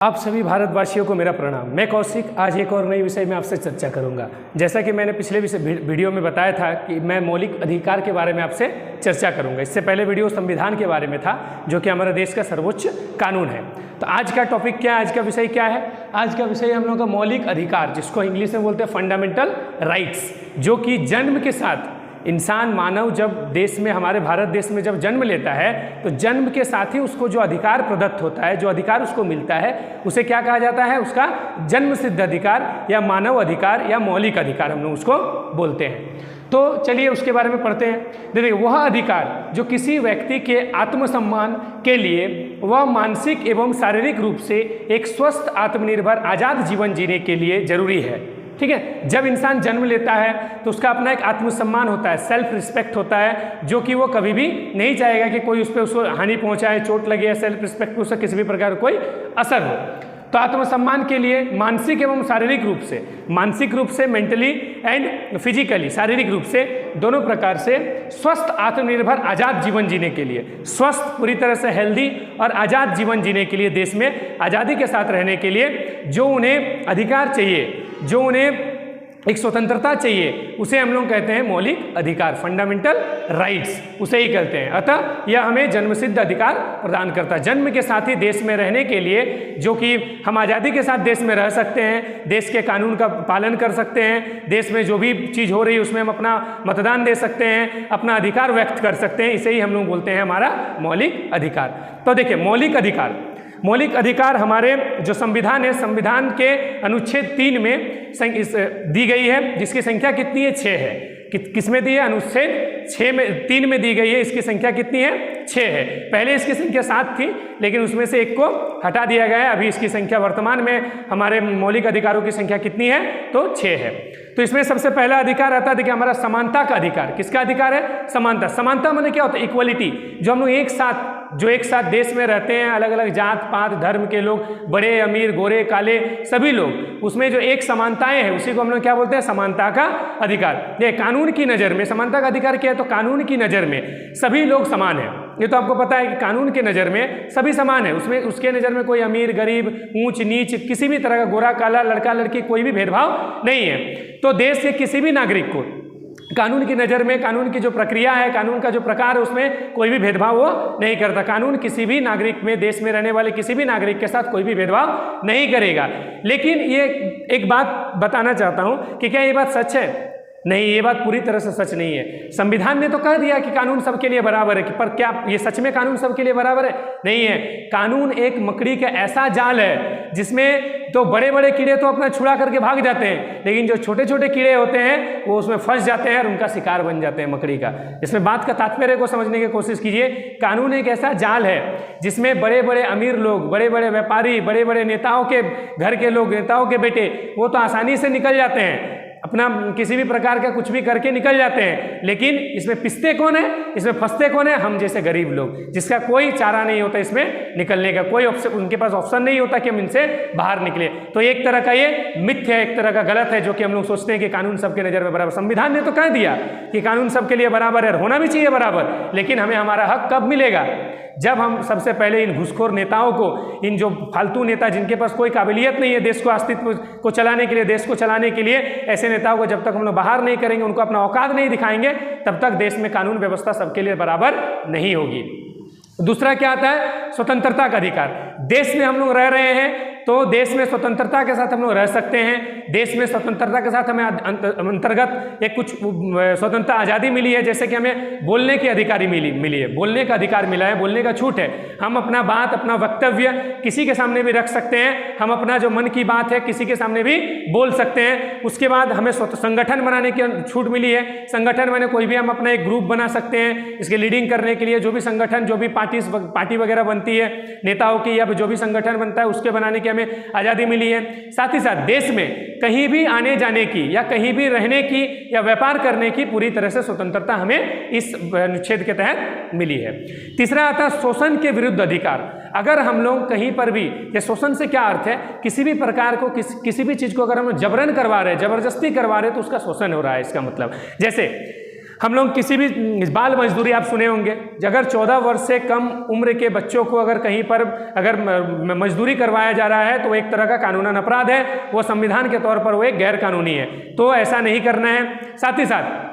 आप सभी भारतवासियों को मेरा प्रणाम। मैं कौशिक आज एक और नई विषय में आपसे चर्चा करूंगा। जैसा कि मैंने पिछले वीडियो में बताया था कि मैं मौलिक अधिकार के बारे में आपसे चर्चा करूंगा। इससे पहले वीडियो संविधान के बारे में था, जो कि हमारे देश का सर्वोच्च कानून है। तो आज का टॉपिक क्या है, आज का विषय क्या है? आज का विषय हम लोगों का मौलिक अधिकार, जिसको इंग्लिश में बोलते हैं फंडामेंटल राइट्स, जो कि जन्म के साथ इंसान मानव जब देश में, हमारे भारत देश में जब जन्म लेता है तो जन्म के साथ ही उसको जो अधिकार प्रदत्त होता है, जो अधिकार उसको मिलता है, उसे क्या कहा जाता है? उसका जन्म सिद्ध अधिकार या मानव अधिकार या मौलिक अधिकार हम लोग उसको बोलते हैं। तो चलिए उसके बारे में पढ़ते हैं। देखिए, वह अधिकार जो किसी व्यक्ति के आत्मसम्मान के लिए वह मानसिक एवं शारीरिक रूप से एक स्वस्थ, आत्मनिर्भर, आज़ाद जीवन जीने के लिए जरूरी है। ठीक है, जब इंसान जन्म लेता है तो उसका अपना एक आत्मसम्मान होता है, सेल्फ रिस्पेक्ट होता है, जो कि वो कभी भी नहीं चाहेगा कि कोई उस पर उसको हानि पहुंचाए, चोट लगे या सेल्फ रिस्पेक्ट पर उसका किसी भी प्रकार कोई असर हो। तो आत्मसम्मान के लिए मानसिक एवं शारीरिक रूप से मेंटली एंड फिजिकली, शारीरिक रूप से दोनों प्रकार से स्वस्थ, आत्मनिर्भर, आज़ाद जीवन जीने के लिए, स्वस्थ, पूरी तरह से हेल्दी और आज़ाद जीवन जीने के लिए, देश में आज़ादी के साथ रहने के लिए जो उन्हें अधिकार चाहिए, जो उन्हें एक स्वतंत्रता चाहिए, उसे हम लोग कहते हैं मौलिक अधिकार, फंडामेंटल राइट्स, उसे ही कहते हैं। अतः यह हमें जन्मसिद्ध अधिकार प्रदान करता है। जन्म के साथ ही देश में रहने के लिए, जो कि हम आज़ादी के साथ देश में रह सकते हैं, देश के कानून का पालन कर सकते हैं, देश में जो भी चीज़ हो रही है उसमें हम अपना मतदान दे सकते हैं, अपना अधिकार व्यक्त कर सकते हैं, इसे ही हम लोग बोलते हैं हमारा मौलिक अधिकार। तो देखिए, मौलिक अधिकार हमारे जो संविधान है, संविधान के अनुच्छेद 3 में दी गई है, जिसकी संख्या कितनी है? 6 है। किस में दी है? अनुच्छेद 3 में दी गई है। इसकी संख्या कितनी है? 6 है। पहले इसकी संख्या 7 थी, लेकिन उसमें से एक को हटा दिया गया है। अभी इसकी संख्या वर्तमान में हमारे मौलिक अधिकारों की संख्या कितनी है? तो 6 है। तो इसमें सबसे पहला अधिकार आता है, देखिए, हमारा समानता का अधिकार। किसका अधिकार है? समानता माने क्या होता है? इक्वलिटी। जो हम लोग एक साथ देश में रहते हैं, अलग अलग जात पात धर्म के लोग, बड़े अमीर, गोरे काले, सभी लोग, उसमें जो एक समानताएं हैं, उसी को हम लोग क्या बोलते हैं? समानता का अधिकार। ये कानून की नज़र में समानता का अधिकार क्या है? तो कानून की नज़र में सभी लोग समान हैं। ये तो आपको पता है कि कानून के नज़र में सभी समान है। उसमें उसके नज़र में कोई अमीर गरीब, ऊंच नीच, किसी भी तरह का, गोरा काला, लड़का लड़की, कोई भी भेदभाव नहीं है। तो देश के किसी भी नागरिक को कानून की नज़र में, कानून की जो प्रक्रिया है, कानून का जो प्रकार है, उसमें कोई भी भेदभाव वो नहीं करता। कानून किसी भी नागरिक में, देश में रहने वाले किसी भी नागरिक के साथ कोई भी भेदभाव नहीं करेगा। लेकिन ये एक बात बताना चाहता हूँ कि क्या ये बात सच है? नहीं, ये बात पूरी तरह से सच नहीं है। संविधान ने तो कह दिया कि कानून सबके लिए बराबर है, पर क्या ये सच में कानून सबके लिए बराबर है? नहीं है। कानून एक मकड़ी का ऐसा जाल है जिसमें तो बड़े बड़े कीड़े तो अपना छुड़ा करके भाग जाते हैं, लेकिन जो छोटे छोटे कीड़े होते हैं वो उसमें फंस जाते हैं और उनका शिकार बन जाते हैं मकड़ी का। इसमें बात का तात्पर्य को समझने की कोशिश कीजिए। कानून एक ऐसा जाल है जिसमें बड़े बड़े अमीर लोग, बड़े बड़े व्यापारी, बड़े बड़े नेताओं के घर के लोग, नेताओं के बेटे, वो तो आसानी से निकल जाते हैं, अपना किसी भी प्रकार का कुछ भी करके निकल जाते हैं। लेकिन इसमें पिसते कौन है? इसमें फंसते कौन है? हम जैसे गरीब लोग, जिसका कोई चारा नहीं होता इसमें निकलने का, कोई ऑप्शन, उनके पास ऑप्शन नहीं होता कि हम इनसे बाहर निकले। तो एक तरह का ये मिथ्या है, एक तरह का गलत है, जो कि हम लोग सोचते हैं कि कानून सबके नज़र में बराबर। संविधान ने तो कह दिया कि कानून सबके लिए बराबर है, होना भी चाहिए बराबर, लेकिन हमें हमारा हक कब मिलेगा? जब हम सबसे पहले इन घुसखोर नेताओं को, इन जो फालतू नेता जिनके पास कोई काबिलियत नहीं है देश को, अस्तित्व को चलाने के लिए, देश को चलाने के लिए, ऐसे नेताओं को जब तक हम लोग बाहर नहीं करेंगे, उनको अपना औकात नहीं दिखाएंगे, तब तक देश में कानून व्यवस्था सबके लिए बराबर नहीं होगी। दूसरा क्या आता है? स्वतंत्रता का अधिकार। देश में हम लोग रह रहे हैं तो देश में स्वतंत्रता के साथ हम लोग रह सकते हैं। देश में स्वतंत्रता के साथ हमें अंतर्गत एक कुछ स्वतंत्रता, आज़ादी मिली है, जैसे कि हमें बोलने की अधिकारी मिली है, बोलने का अधिकार मिला है, बोलने का छूट है। हम अपना बात, अपना वक्तव्य किसी के सामने भी रख सकते हैं, हम अपना जो मन की बात है किसी के सामने भी बोल सकते हैं। उसके बाद हमें संगठन बनाने की छूट मिली है। संगठन मैंने कोई भी हम अपना एक ग्रुप बना सकते हैं, इसके लीडिंग करने के लिए जो भी संगठन, जो भी पार्टी वगैरह बनती है नेताओं की, या जो भी संगठन बनता है उसके बनाने की आज़ादी मिली है। साथ ही साथ देश में कहीं भी आने जाने की या कहीं भी रहने की या व्यापार करने की पूरी तरह से स्वतंत्रता हमें इस अनुच्छेद के तहत मिली है। तीसरा आता है शोषण के विरुद्ध अधिकार। अगर हम लोग कहीं पर भी, ये शोषण से क्या अर्थ है? किसी भी प्रकार को, किसी भी चीज़ को अगर हम जबरन करवा रहे हैं, जबरदस्ती करवा रहे हैं, तो उसका शोषण हो रहा है। इसका मतलब जैसे हम लोग किसी भी बाल मजदूरी आप सुने होंगे, अगर 14 वर्ष से कम उम्र के बच्चों को अगर कहीं पर अगर मजदूरी करवाया जा रहा है तो एक तरह का कानूनन अपराध है, वो संविधान के तौर पर वो एक गैर कानूनी है, तो ऐसा नहीं करना है। साथ ही साथ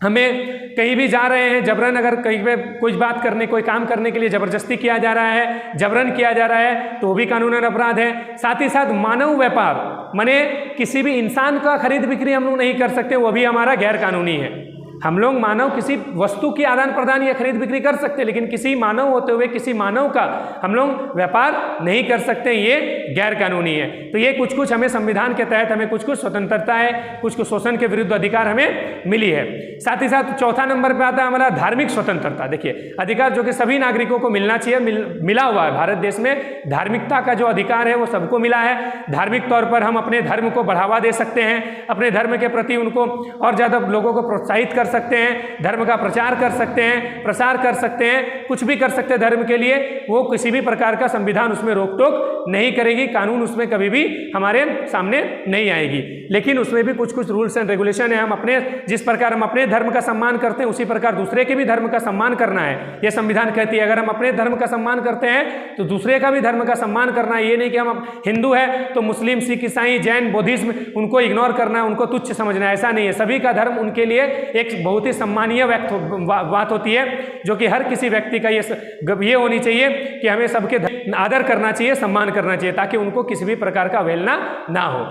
हमें कहीं भी जा रहे हैं जबरन अगर कहीं पे कुछ बात करने कोई काम करने के लिए ज़बरदस्ती किया जा रहा है, जबरन किया जा रहा है तो वो भी कानूनन अपराध है। साथ ही साथ मानव व्यापार माने किसी भी इंसान का खरीद बिक्री हम लोग नहीं कर सकते, वो भी हमारा गैर कानूनी है। हम लोग मानव किसी वस्तु की आदान प्रदान या खरीद बिक्री कर सकते हैं, लेकिन किसी मानव होते हुए किसी मानव का हम लोग व्यापार नहीं कर सकते, ये गैर कानूनी है। तो ये कुछ कुछ हमें संविधान के तहत हमें कुछ कुछ स्वतंत्रता है, कुछ कुछ शोषण के विरुद्ध अधिकार हमें मिली है। साथ ही साथ चौथा नंबर पे आता है हमारा धार्मिक स्वतंत्रता। देखिए अधिकार जो कि सभी नागरिकों को मिलना चाहिए, मिला हुआ है। भारत देश में धार्मिकता का जो अधिकार है वो सबको मिला है। धार्मिक तौर पर हम अपने धर्म को बढ़ावा दे सकते हैं, अपने धर्म के प्रति उनको और ज़्यादा लोगों को प्रोत्साहित कर सकते हैं, धर्म का प्रचार कर सकते हैं, प्रसार कर सकते हैं, कुछ भी कर सकते हैं धर्म के लिए। वो किसी भी प्रकार का संविधान उसमें रोक टोक नहीं करेगी, कानून उसमें कभी भी हमारे सामने नहीं आएगी। लेकिन उसमें भी कुछ कुछ रूल्स एंड रेगुलेशन है। हम अपने जिस प्रकार हम अपने धर्म का सम्मान करते हैं उसी प्रकार दूसरे के भी धर्म का सम्मान करना है, यह संविधान कहती है। अगर हम अपने धर्म का सम्मान करते हैं तो दूसरे का भी धर्म का सम्मान करना है। ये नहीं कि हम हिंदू है तो मुस्लिम, सिख, ईसाई, जैन, बौद्धिज्म उनको इग्नोर करना है, उनको तुच्छ समझना है, ऐसा नहीं है। सभी का धर्म उनके लिए एक बहुत ही सम्मानीय बात होती है, जो कि हर किसी व्यक्ति का ये होनी चाहिए कि हमें सबके आदर करना चाहिए, सम्मान करना चाहिए, ताकि उनको किसी भी प्रकार का अवहेलना ना हो।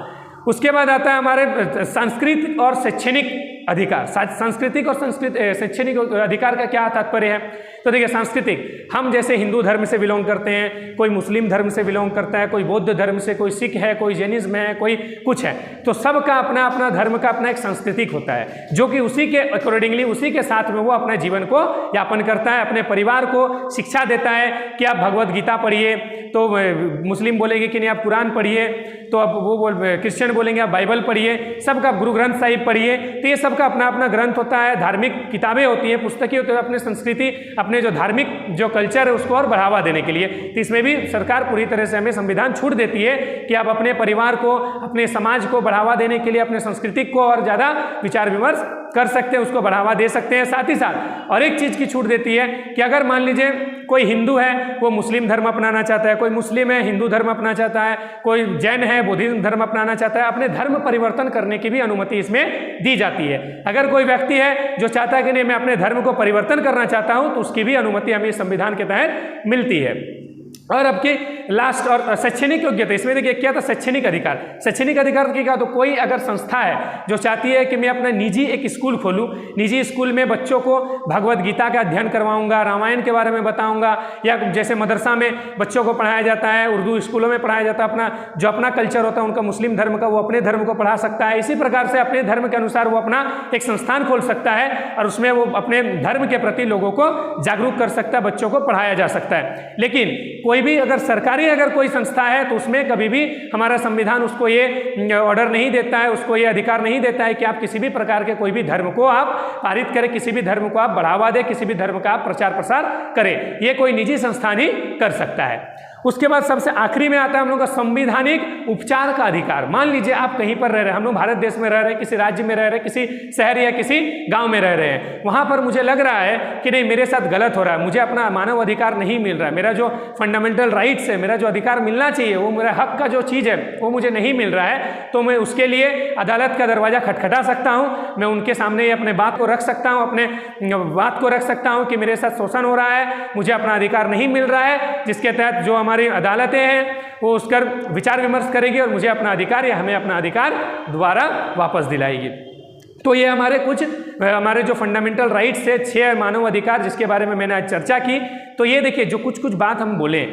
उसके बाद आता है हमारे सांस्कृतिक और शैक्षणिक अधिकार। सांस्कृतिक और शैक्षणिक अधिकार का क्या तात्पर्य है? तो देखिए सांस्कृतिक, हम जैसे हिंदू धर्म से बिलोंग करते हैं, कोई मुस्लिम धर्म से बिलोंग करता है, कोई बौद्ध धर्म से, कोई सिख है, कोई जैनिज्म है, कोई कुछ है, तो सबका अपना अपना धर्म का अपना एक सांस्कृतिक होता है, जो कि उसी के अकॉर्डिंगली उसी के साथ में वो अपने जीवन को यापन करता है, अपने परिवार को शिक्षा देता है कि आप भगवत गीता पढ़िए, तो मुस्लिम बोलेंगे कि नहीं आप कुरान पढ़िए, तो अब वो क्रिश्चियन बोलेंगे आप बाइबल पढ़िए, सबका गुरु ग्रंथ साहिब पढ़िए। तो ये सबका अपना अपना ग्रंथ होता है, धार्मिक किताबें होती हैं, पुस्तकें होती हैं, अपनी संस्कृति अपने जो धार्मिक जो कल्चर है उसको और बढ़ावा देने के लिए। तो इसमें भी सरकार पूरी तरह से हमें संविधान छूट देती है कि आप अपने परिवार को, अपने समाज को बढ़ावा देने के लिए अपने संस्कृति को और ज़्यादा विचार विमर्श कर सकते हैं, उसको बढ़ावा दे सकते हैं। साथ ही साथ और एक चीज़ की छूट देती है कि अगर मान लीजिए कोई हिंदू है वो मुस्लिम धर्म अपनाना चाहता है, कोई मुस्लिम है हिंदू धर्म अपनाना चाहता है, कोई जैन है बौद्धिज्म धर्म अपनाना चाहता है, अपने धर्म परिवर्तन करने की भी अनुमति इसमें दी जाती है। अगर कोई व्यक्ति है जो चाहता है कि नहीं मैं अपने धर्म को परिवर्तन करना चाहता हूं, तो उसकी भी अनुमति हमें संविधान के तहत मिलती है। और अब की लास्ट और शैक्षणिक योग्यता, इसमें देखिए क्या था शैक्षणिक अधिकार। शैक्षणिक अधिकार की क्या, तो कोई अगर संस्था है जो चाहती है कि मैं अपना निजी एक स्कूल खोलूं, निजी स्कूल में बच्चों को भगवत गीता का अध्ययन करवाऊंगा, रामायण के बारे में बताऊंगा, या जैसे मदरसा में बच्चों को पढ़ाया जाता है, उर्दू स्कूलों में पढ़ाया जाता है, अपना जो अपना कल्चर होता है उनका मुस्लिम धर्म का, वो अपने धर्म को पढ़ा सकता है। इसी प्रकार से अपने धर्म के अनुसार वो अपना एक संस्थान खोल सकता है और उसमें वो अपने धर्म के प्रति लोगों को जागरूक कर सकता है, बच्चों को पढ़ाया जा सकता है। लेकिन कोई भी अगर सरकारी अगर कोई संस्था है तो उसमें कभी भी हमारा संविधान उसको ये ऑर्डर नहीं देता है, उसको ये अधिकार नहीं देता है कि आप किसी भी प्रकार के कोई भी धर्म को आप पारित करें, किसी भी धर्म को आप बढ़ावा दें, किसी भी धर्म का आप प्रचार प्रसार करें। ये कोई निजी संस्थान ही कर सकता है। उसके बाद सबसे आखिरी में आता है हम लोग का संवैधानिक उपचार का अधिकार। मान लीजिए आप कहीं पर रह रहे हैं, हम लोग भारत देश में रह रहे हैं, किसी राज्य में रह रहे हैं, किसी शहर या किसी गांव में रह रहे हैं, वहां पर मुझे लग रहा है कि नहीं मेरे साथ गलत हो रहा है, मुझे अपना मानव अधिकार नहीं मिल रहा है, मेरा जो फंडामेंटल राइट्स है, मेरा जो अधिकार मिलना चाहिए, वो मेरा हक का जो चीज़ है वो मुझे नहीं मिल रहा है, तो मैं उसके लिए अदालत का दरवाजा खटखटा सकता हूँ, मैं उनके सामने अपने बात को रख सकता हूँ, अपने बात को रख सकता हूँ कि मेरे साथ शोषण हो रहा है, मुझे अपना अधिकार नहीं मिल रहा है, जिसके तहत जो हमारी अदालतें हैं वो उसका विचार विमर्श करेगी और मुझे अपना अधिकार या हमें अपना अधिकार दोबारा वापस दिलाएगी। तो ये हमारे जो फंडामेंटल राइट्स है 6 मानव अधिकार जिसके बारे में मैंने आज चर्चा की। तो ये देखिए जो कुछ बात हम बोले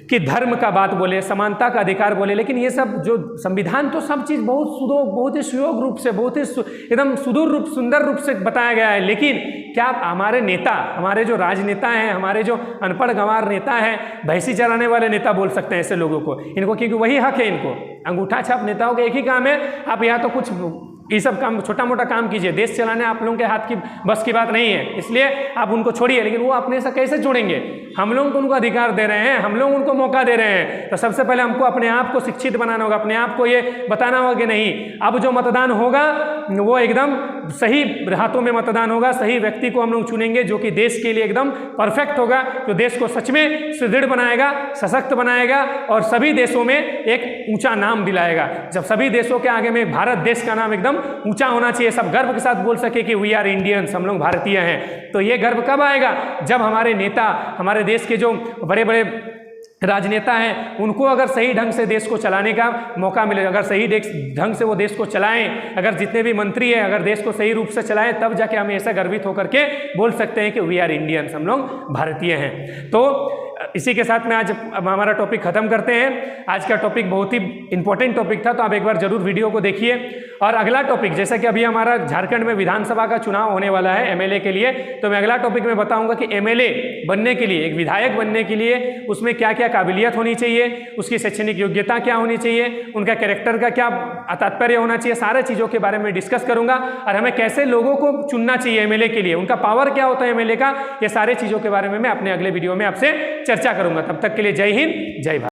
कि धर्म का बात बोले, समानता का अधिकार बोले, लेकिन ये सब जो संविधान तो सब चीज़ बहुत ही सुयोग रूप से, बहुत ही एकदम सुंदर रूप से बताया गया है। लेकिन क्या हमारे नेता, हमारे जो राजनेता हैं, हमारे जो अनपढ़ गंवार नेता हैं, भैंसी चराने वाले नेता बोल सकते हैं ऐसे लोगों को, इनको क्योंकि वही हक है, इनको अंगूठा छाप नेताओं का एक ही काम है, आप यहाँ तो कुछ ये सब काम छोटा मोटा काम कीजिए, देश चलाने आप लोगों के हाथ की बस की बात नहीं है, इसलिए आप उनको छोड़िए। लेकिन वो अपने से कैसे जोड़ेंगे? हम लोग तो उनको अधिकार दे रहे हैं, हम लोग उनको मौका दे रहे हैं, तो सबसे पहले हमको अपने आप को शिक्षित बनाना होगा, अपने आप को ये बताना होगा कि नहीं अब जो मतदान होगा वो एकदम सही हाथों में मतदान होगा, सही व्यक्ति को हम लोग चुनेंगे जो कि देश के लिए एकदम परफेक्ट होगा, जो देश को सच में सुदृढ़ बनाएगा, सशक्त बनाएगा और सभी देशों में एक ऊंचा नाम दिलाएगा। जब सभी देशों के आगे में भारत देश का नाम एकदम ऊंचा होना चाहिए, सब गर्व के साथ बोल सके कि वी आर इंडियंस, हम लोग भारतीय हैं। तो ये गर्व कब आएगा? जब हमारे नेता, हमारे देश के जो बड़े बड़े राजनेता हैं, उनको अगर सही ढंग से देश को चलाने का मौका मिले, अगर सही ढंग से वो देश को चलाएं, अगर जितने भी मंत्री हैं अगर देश को सही रूप से चलाएं, तब जाके हम ऐसा गर्वित होकर के बोल सकते हैं कि वी आर इंडियंस, हम लोग भारतीय हैं। तो इसी के साथ में आज हमारा टॉपिक खत्म करते हैं। आज का टॉपिक बहुत ही इंपॉर्टेंट टॉपिक था, तो आप एक बार जरूर वीडियो को देखिए। और अगला टॉपिक, जैसा कि अभी हमारा झारखंड में विधानसभा का चुनाव होने वाला है एमएलए के लिए, तो मैं अगला टॉपिक में बताऊंगा कि एमएलए बनने के लिए, एक विधायक बनने के लिए उसमें क्या क्या काबिलियत होनी चाहिए, उसकी शैक्षणिक योग्यता क्या होनी चाहिए, उनका कैरेक्टर का क्या तात्पर्य होना चाहिए, सारे चीज़ों के बारे में डिस्कस करूंगा। और हमें कैसे लोगों को चुनना चाहिए एमएलए के लिए, उनका पावर क्या होता है एमएलए का, ये सारे चीज़ों के बारे में मैं अपने अगले वीडियो में आपसे चर्चा करूंगा। तब तक के लिए जय हिंद, जय भारत।